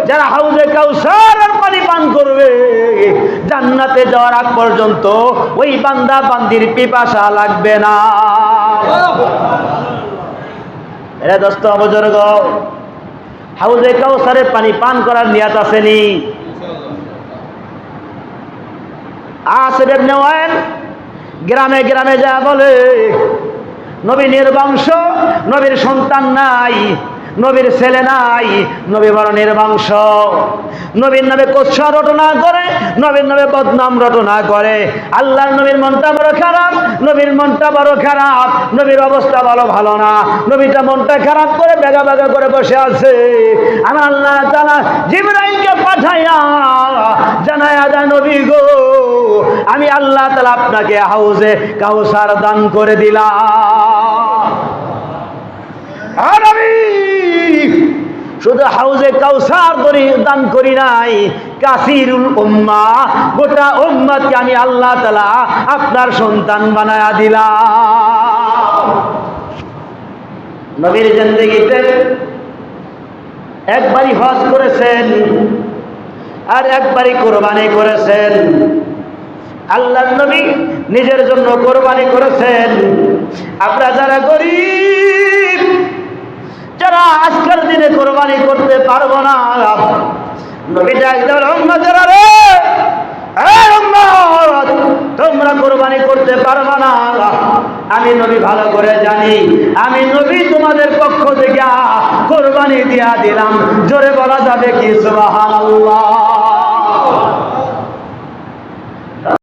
যারা হাউজে কাউসারের পানি পান করবে জান্নাতে যাওয়ার আগ পর্যন্ত ওই বান্দা বান্দির পিপাসা লাগবে না। এরা দোস্ত বুজুর্গ, হাউজে কাউসারের পানি পান করার নিয়াত আসেনি? আসিফ ইবনে ওয়াইল গ্রামে গ্রামে যা বলে নবী নির্বংশ, নবীর সন্তান নাই, নবীর ছেলে নাই, নবী বড় নির্বংশ, নবীর নামে কুৎসা রটনা করে, নবীর নামে বদনাম রটনা করে। আল্লাহর নবীর মনটা বড় খারাপ, নবীর মনটা বড় খারাপ, নবীর অবস্থা ভালো না, নবীটা মনটা খারাপ করে বেগা বেগা করে বসে আছে। আমার আল্লাহ তাআলা জিবরাইলকে পাঠাইয়া জানায়া দেয়, নবী গো, আমি আল্লাহ তাআলা আপনাকে হাউজে কাউসার দান করে দিলাম। আর আমি শুধু হাউজে কাউসার দান করি নাই, কাসিরুল উম্মাহ, গোটা উম্মতকে আমি আল্লাহ তাআলা আপনার সন্তান বানায়া দিলাম। নবীর জিন্দেগিতে একবারই হজ করেছেন আর একবারই কোরবানি করেছেন। আল্লাহর নবী নিজের জন্য কোরবানি করেছেন। আমরা যারা গরীব, যারা আজকের দিনে কোরবানি করতে পারবো না, নবীটা একদম উম্মতেরা রে, এই উম্মত তোমরা কোরবানি করতে পারবো না, আমি নবী ভালো করে জানি, আমি নবী তোমাদের পক্ষ থেকে কোরবানি দিয়া দিলাম। জোরে বলা যাবে কি সুবহানাল্লাহ?